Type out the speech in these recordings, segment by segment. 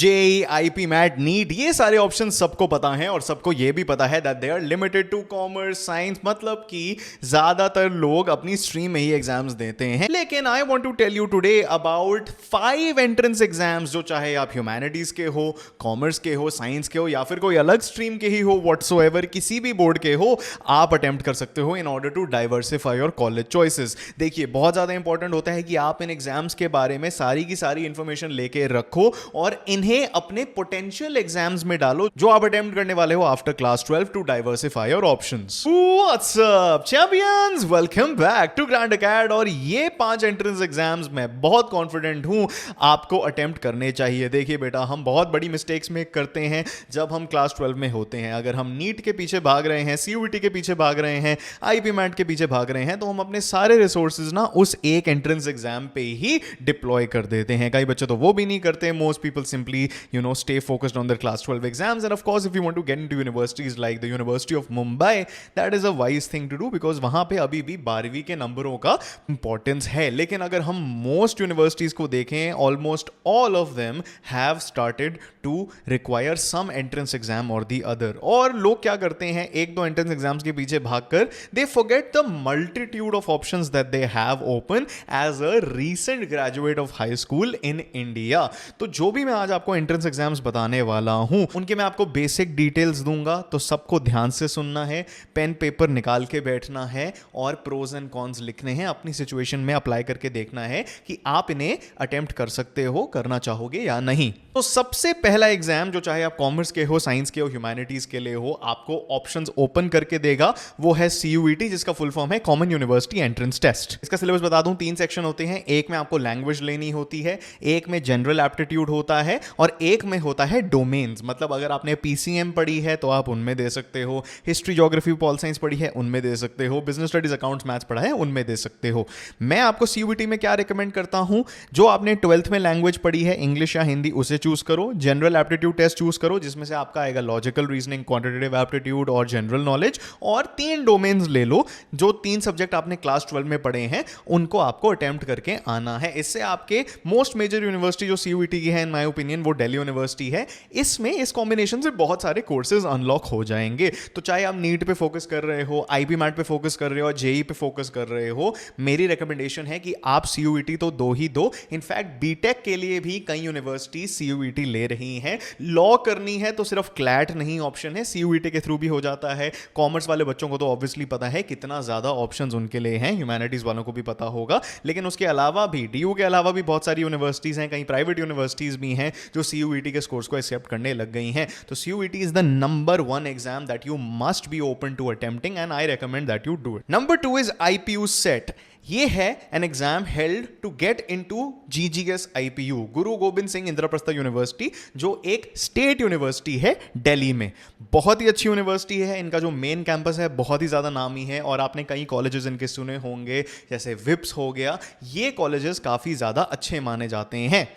JEE, IP, mat, NEET, ये सारे option सबको पता हैं और सबको ये भी पता है that they are limited to commerce science, मतलब कि ज्यादातर लोग अपनी स्ट्रीम में ही एग्जाम्स देते हैं। लेकिन I want to tell you today about 5 entrance exams जो चाहे आप ह्यूमैनिटीज के हो, कॉमर्स के हो, साइंस के हो या फिर कोई अलग स्ट्रीम के ही हो, व्हाटसोएवर किसी भी बोर्ड के हो, आप अटेम्प्ट कर सकते हो in order to diversify your college choices. देखिए, बहुत ज्यादा इंपॉर्टेंट होता है कि आप इन एग्जाम्स के बारे में सारी की सारी इंफॉर्मेशन लेके रखो और इन्हें अपने पोटेंशियल एग्जाम्स में डालो जो आप अटेम्प्ट करने वाले हो after class 12 to diversify your options. What's up champions, welcome back to grand acad. और ये 5 एंट्रेंस एग्जाम्स मैं बहुत कॉन्फिडेंट हूं आपको अटेम्प्ट करने चाहिए। देखिए बेटा, हम बहुत बड़ी मिस्टेक्स में करते हैं जब हम क्लास 12 में होते हैं। अगर हम नीट के पीछे भाग रहे हैं, सीयूईटी के पीछे भाग रहे हैं, आईपी मैट के पीछे भाग रहे हैं, तो हम अपने सारे रिसोर्सेज ना उस एक एंट्रेंस एग्जाम पे ही डिप्लॉय कर देते हैं। कई बच्चे तो वो भी नहीं करते। Most people simply stay focused on their class 12 exams, and of course if you want to get into universities like the University of Mumbai, that is a wise thing to do because वहां पे अभी भी 12वीं के नंबरों का importance है। लेकिन अगर हम मोस्ट यूनिवर्सिटीज को देखें, almost all of them have started to require some entrance exam और दी अदर। और लोग क्या करते हैं, एक दो एंट्रेंस एग्जाम्स के पीछे भागकर they forget the multitude of options that they have open as a recent graduate of high school in India. तो जो भी मैं आज आपको एंट्रेंस एग्जाम्स बताने वाला हूं, उनके मैं आपको बेसिक डिटेल्स दूंगा, तो सबको ध्यान से सुनना है, पेन पेपर निकाल के बैठना है और प्रोज एंड कॉन्स लिखने हैं, अपनी सिचुएशन में अप्लाई करके देखना है कि आप इन्हें अटेम्प्ट कर सकते हो, करना चाहोगे या नहीं। तो सबसे पहला एग्जाम जो चाहे आप कॉमर्स के हो, साइंस के हो, ह्यूमैनिटीज के लिए हो, आपको ऑप्शंस ओपन करके देगा, वो है सीयूईटी, जिसका फुल फॉर्म है कॉमन यूनिवर्सिटी एंट्रेंस टेस्ट। इसका सिलेबस बता दूं, 3 सेक्शन होते हैं। एक में आपको लैंग्वेज लेनी होती है, एक में जनरल एप्टीट्यूड होता है और एक में होता है डोमेन्स। मतलब अगर आपने पीसीएम पढ़ी है तो आप उनमें दे सकते हो, हिस्ट्री, ज्योग्राफी, पॉल साइंस पढ़ी है उनमें दे सकते हो, बिजनेस स्टडीज, अकाउंट्स, मैथ्स पढ़ा है उनमें दे सकते हो। मैं आपको सीयूईटी में क्या रिकमेंड करता हूं, जो आपने 12th में लैंग्वेज पढ़ी है, इंग्लिश या हिंदी, उसे चूज करो। जनरल एप्टीट्यूड टेस्ट चूज करो, जिसमें से आपका आएगा लॉजिकल रीजनिंग, क्वांटिटेटिव एप्टीट्यूड और जनरल नॉलेज। और 3 डोमेन्स ले लो, जो 3 सब्जेक्ट आपने क्लास 12 में पढ़े हैं उनको आपको अटेम्प्ट करके आना है। इससे आपके मोस्ट मेजर यूनिवर्सिटी जो सीयूईटी की है इन माय ओपिनियन वो दिल्ली यूनिवर्सिटी है। इसमें इस कॉम्बिनेशन से बहुत सारे कोर्सेज अनलॉक हो जाएंगे। तो चाहे आप नीट पे फोकस कर रहे हो, आईपी मैट पे फोकस कर रहे हो, जेई पे फोकस कर रहे हो, मेरी रिकमेंडेशन है कि आप सीयूईटी तो दो ही दो। इनफैक्ट बीटेक के लिए भी कई यूनिवर्सिटी सीयूईटी ले रही हैं। लॉ करनी है तो सिर्फ क्लैट नहीं ऑप्शन है, सीयूईटी के थ्रू भी हो जाता है। कॉमर्स वाले बच्चों को तो ऑब्वियसली पता है कितना ज्यादा ऑप्शंस उनके लिए हैं, ह्यूमैनिटीज वालों को भी पता होगा। लेकिन उसके अलावा भी, डीयू के अलावा भी बहुत सारी यूनिवर्सिटीज हैं, कई प्राइवेट यूनिवर्सिटीज भी हैं जो सीयूईटी के स्कोर्स को एक्सेप्ट करने लग गई हैं। तो CUET is the number 1 exam that you must be open to attempting and I recommend that you do it. Number 2 is IPU CET. ये है an exam held to get into GGS IPU, Guru Gobind Singh Indraprastha university, जो एक state university है दिल्ली में। बहुत ही अच्छी university है, इनका जो मेन कैंपस है बहुत ही ज्यादा नामी है और आपने कई कॉलेजेस इनके सुने होंगे, जैसे विप्स हो गया। ये कॉलेजेस काफी ज्यादा अच्छे माने जाते हैं।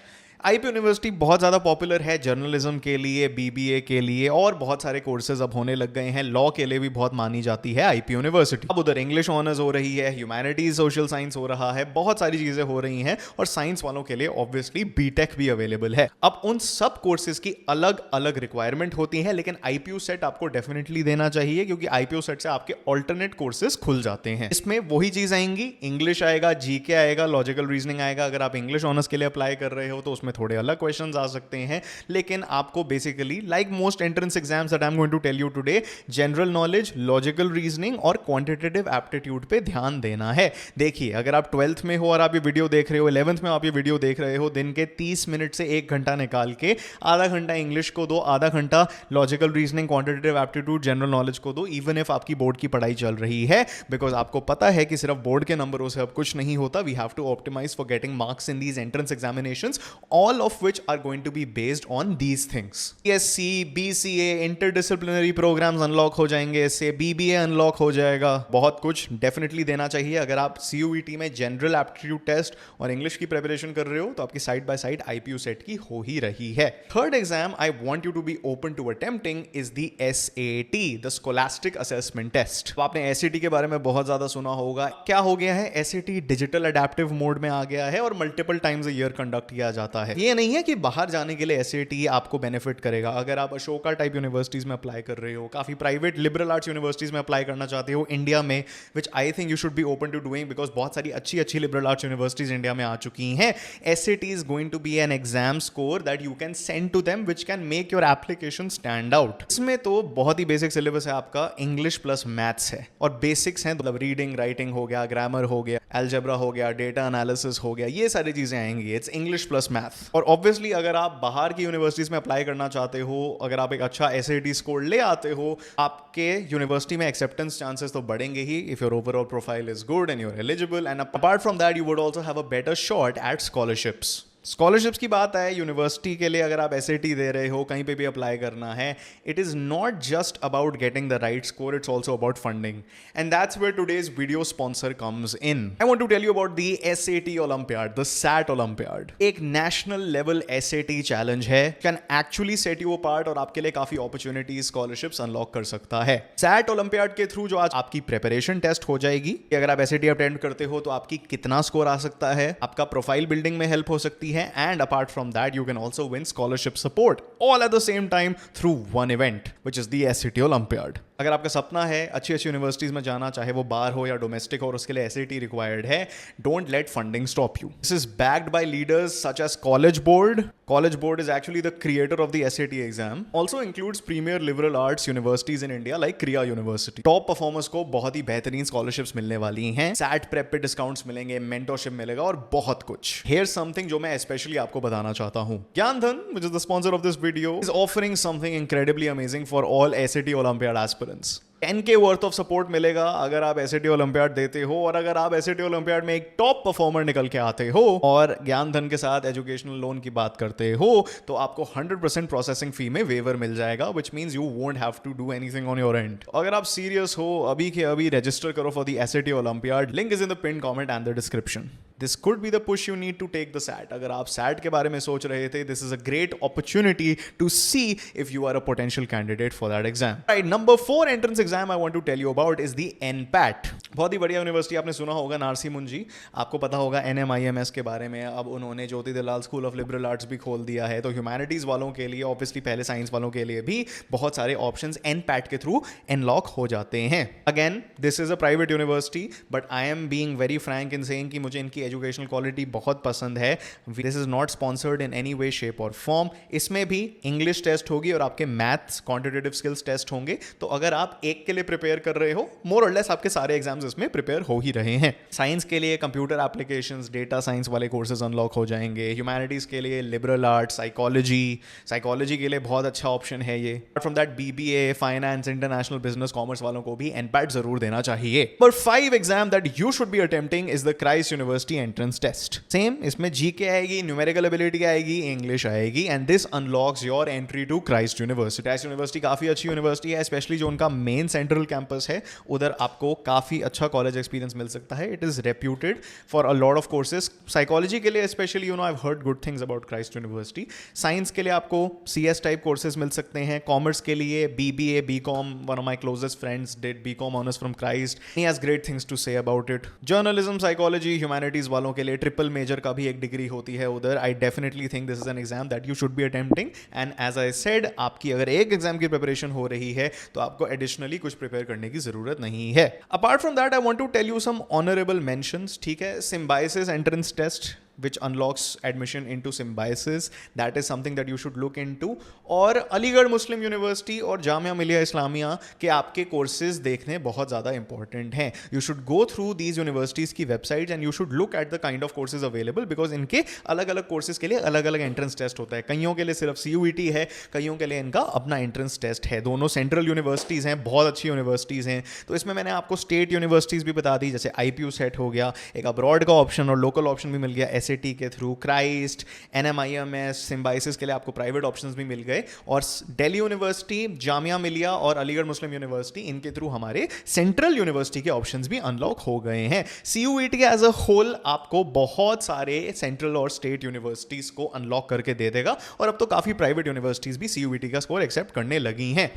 आईपी यूनिवर्सिटी बहुत ज़्यादा पॉपुलर है जर्नलिज्म के लिए, बीबीए के लिए और बहुत सारे कोर्सेज अब होने लग गए हैं। लॉ के लिए भी बहुत मानी जाती है आईपी यूनिवर्सिटी। अब उधर इंग्लिश ऑनर्स हो रही है, ह्यूमैनिटीज, सोशल साइंस हो रहा है, बहुत सारी चीज़ें हो रही हैं और साइंस वालों के लिए ऑब्वियसली बीटेक भी अवेलेबल है। अब उन सब कोर्सेज की अलग अलग रिक्वायरमेंट होती है, लेकिन आईपीयू सेट आपको डेफिनेटली देना चाहिए क्योंकि आईपीयू सेट से आपके ऑल्टरनेट कोर्सेज खुल जाते हैं। इसमें वही चीज़ आएंगी, इंग्लिश आएगा, जीके आएगा, लॉजिकल रीजनिंग आएगा। अगर आप इंग्लिश ऑनर्स के लिए अप्लाई कर रहे हो तो उसमें थोड़े अलग क्वेश्चंस आ सकते हैं, लेकिन आपको basically like most entrance exams that I am going to tell you today, general knowledge, logical reasoning और क्वांटिटेटिव एप्टीट्यूड पे ध्यान देना है। देखिए, अगर आप 12th में हो और आप ये वीडियो देख रहे हो, 11th में आप ये वीडियो देख रहे हो, दिन के 30 मिनट से 1 घंटा निकाल के आधा घंटा इंग्लिश को दो, आधा घंटा logical reasoning, quantitative aptitude, general knowledge को दो, इवन इफ आपकी बोर्ड की पढ़ाई चल रही है, बिकॉज आपको पता है कि सिर्फ बोर्ड के नंबरों से अब कुछ नहीं होता। We have to optimise for getting marks in these entrance examinations, all of which are going to be based on these things. BSc, BCA, interdisciplinary programmes unlock हो जाएंगे, इससे BBA अनलॉक हो जाएगा। बहुत कुछ डेफिनेटली देना चाहिए। अगर आप CUET में जनरल एप्टीट्यूड टेस्ट और इंग्लिश की प्रिपरेशन कर रहे हो तो आपकी side by side IPU CET की हो ही रही है। Third exam I want you to be open to attempting is the SAT, the scholastic assessment test. आपने SAT के बारे में बहुत ज्यादा सुना होगा। क्या हो गया है, SAT डिजिटल अडेप्टिव मोड में आ गया है और multiple times a year conduct किया जाता होता है। ये नहीं है कि बाहर जाने के लिए एसएटी आपको बेनिफिट करेगा। अगर आप अशोका टाइप यूनिवर्सिटीज में अप्लाई कर रहे हो, काफी प्राइवेट लिबरल आर्ट्स यूनिवर्सिटीज में अप्लाई करना चाहते हो इंडिया में, which I think you should be open to doing because बहुत सारी अच्छी अच्छी लिबरल आर्ट्स यूनिवर्सिटीज इंडिया में आ चुकी हैं। SAT is going to be an exam score that you can send to them which can make your application stand out. इसमें तो बहुत ही बेसिक सिलेबस है आपका, इंग्लिश प्लस मैथ्स है और बेसिक्स हैं, मतलब रीडिंग राइटिंग हो गया, ग्रामर हो गया, अलजेब्रा हो गया, डेटा एनालिसिस हो गया, ये सारी चीजें आएंगी। It's English plus math. और ऑब्वियसली अगर आप बाहर की यूनिवर्सिटीज में अप्लाई करना चाहते हो, अगर आप एक अच्छा एसएटी स्कोर ले आते हो, आपके यूनिवर्सिटी में एक्सेप्टेंस चांसेस तो बढ़ेंगे ही if your overall profile is good and you're eligible, and apart from that you would also have a better shot at scholarships. Scholarships की बात है, यूनिवर्सिटी के लिए अगर आप एसएटी दे रहे हो, कहीं पे भी अप्लाई करना है, it is not just about getting the right score, it's also about funding, and that's where today's video sponsor comes in. I want to tell you about the SAT Olympiad, the SAT Olympiad. एक national level SAT challenge है, can actually set you apart और आपके लिए काफी opportunities, scholarships unlock कर सकता है। Set olympiad के थ्रू जो आज आपकी प्रिपरेशन टेस्ट हो जाएगी, अगर आप एसएटी अटेंड करते हो तो आपकी कितना स्कोर आ सकता है, आपका प्रोफाइल बिल्डिंग में हेल्प हो सकती है, and apart from that you can also win scholarship support all at the same time through one event which is the SAT Olympiad। अगर आपका सपना है अच्छी अच्छी यूनिवर्सिटीज में जाना, चाहे वो बाहर हो या डोमेस्टिक हो, और उसके लिए एसएटी रिक्वायर्ड है, don't let funding stop you. This is backed by leaders such as College Board. College Board is actually the creator of the SAT exam. Also includes premier liberal arts universities in India like Kriya University. Top performers को बहुत ही बेहतरीन scholarships मिलने वाली हैं, SAT prep पे discounts मिलेंगे, mentorship मिलेगा और बहुत कुछ। Here's something जो मैं especially आपको बताना चाहता हूँ। Gyandhan, which is the sponsor of this video, is offering something incredibly amazing for all SAT Olympiad aspirants. 10K worth of support मिलेगा अगर आप एसएटी ओलंपियाड देते हो, और अगर आप एसएटी ओलंपियाड में एक टॉप परफॉर्मर निकल के आते हो और ज्ञानधन के साथ एजुकेशनल लोन की बात करते हो, तो आपको 100% प्रोसेसिंग फी में वेवर मिल जाएगा, which means you won't have to do anything on your end. अगर आप सीरियस हो, अभी के अभी रजिस्टर करो for the SAT Olympiad. Link is in the pin comment and the description. This could be the push you need to take the SAT. अगर आप SAT के बारे में सोच रहे थे, this is a great opportunity to see if you are a potential candidate for that exam. Right, number 4 entrance exam I want to tell you about is the NPAT. बहुत ही बढ़िया यूनिवर्सिटी, आपने सुना होगा नारसी मुंजी, आपको पता होगा एनएमआईएमएस के बारे में। अब उन्होंने ज्योति दलाल स्कूल ऑफ लिबरल आर्ट्स भी खोल दिया है, तो ह्यूमैनिटीज वालों के लिए, ऑब्वियसली पहले साइंस वालों के लिए भी बहुत सारे ऑप्शंस एनपैट के थ्रू अनलॉक हो जाते हैं। Again this is a private university, but I am being very Frank in saying कि मुझे इनकी एजुकेशनल क्वालिटी बहुत पसंद है। This is not sponsored in any way shape और फॉर्म। इसमें भी इंग्लिश टेस्ट होगी और आपके मैथ्स क्वांटिटेटिव स्किल्स टेस्ट होंगे, तो अगर आप एक के लिए प्रिपेयर कर रहे हो, मोर और लेस आपके सारे एग्जाम्स इसमें प्रिपेयर हो ही रहे हैं। साइंस के लिए कंप्यूटर एप्लीकेशंस, डेटा साइंस वाले कोर्सेज अनलॉक हो जाएंगे। ह्यूमैनिटीज के लिए लिबरल आर्ट्स, साइकोलॉजी के लिए बहुत अच्छा ऑप्शन है ये। From that BBA, finance, international business, commerce वालों को भी एनपैट जरूर देना चाहिए। पर 5 exam that you should be attempting is the Christ University entrance test. Same, इसमें जीके आएगी, न्यूमेरिकल एबिलिटी आएगी, इंग्लिश आएगी, and this unlocks your entry to Christ University. Christ University काफी अच्छी यूनिवर्सिटी है, स्पेशली जो उनका मेन सेंट्रल कैंपस है, उधर आपको काफी अच्छा कॉलेज एक्सपीरियंस मिल सकता है। It is reputed for a lot of courses. Psychology के लिए specially, you know, I have heard good things about Christ university. Science के लिए आपको सीएस टाइप कोर्सेज मिल सकते हैं। कॉमर्स के लिए BBA, BCom, one of my closest friends did BCom honours from Christ, he has great things to say about it. Journalism, psychology, humanities वालों के लिए ट्रिपल मेजर का भी एक डिग्री होती है उधर। I definitely think this is an exam that you should be attempting, and as I said, आपकी अगर एक एग्जाम की प्रिपरेशन हो रही है तो आपको एडिशनली कुछ प्रिपेयर करने की जरूरत नहीं है। Apart from that I want to tell you some honourable mentions. ठीक है, Symbiosis entrance test which unlocks admission into Symbiosis, that is something that you should look into। और अलीगढ़ मुस्लिम यूनिवर्सिटी और जामिया मिलिया इस्लामिया के आपके कोर्सेज देखने बहुत ज़्यादा इंपॉर्टेंट हैं। You should go through these universities की website and you should look at the kind of courses available, because इनके अलग अलग कोर्सेज के लिए अलग अलग एंट्रेंस टेस्ट होता है। कईयों के लिए सिर्फ CUET है, कईयों के लिए इनका अपना एंट्रेंस टेस्ट है। दोनों सेंट्रल यूनिवर्सिटीज़ हैं, बहुत अच्छी यूनिवर्सिटीज़ हैं। तो इसमें मैंने आपको स्टेट यूनिवर्सिटीज़ भी बता दी, जैसे IPU सेट हो गया, एक अब्रॉड का ऑप्शन और लोकल ऑप्शन भी मिल गया SAT के थ्रू। क्राइस्ट, NMIMS, सिम्बायोसिस के लिए आपको प्राइवेट ऑप्शंस भी मिल गए, और दिल्ली यूनिवर्सिटी, जामिया मिलिया और अलीगढ़ मुस्लिम यूनिवर्सिटी, इनके थ्रू हमारे सेंट्रल यूनिवर्सिटी के ऑप्शंस भी अनलॉक हो गए हैं। CUET के एज अ होल आपको बहुत सारे सेंट्रल और स्टेट यूनिवर्सिटीज को अनलॉक करके दे देगा, और अब तो काफी प्राइवेट यूनिवर्सिटीज भी CUET का स्कोर एक्सेप्ट करने लगी हैं।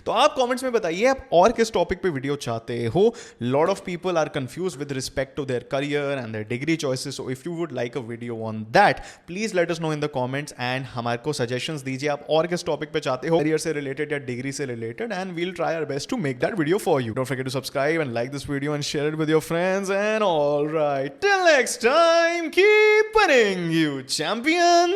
तो आप कमेंट्स में बताइए आप और किस टॉपिक पे वीडियो चाहते हो। Lot of people are confuse with respect to their career and their degree choices, so if you would like make a video on that. Please let us know in the comments and हमारे को suggestions दीजिए आप और किस topic पे चाहते हो, career से रिलेटेड या डिग्री से related, and we'll try our best to make that video for you. Don't forget to subscribe and like this video and share it with your friends. And alright, till next time, keep winning, you champions.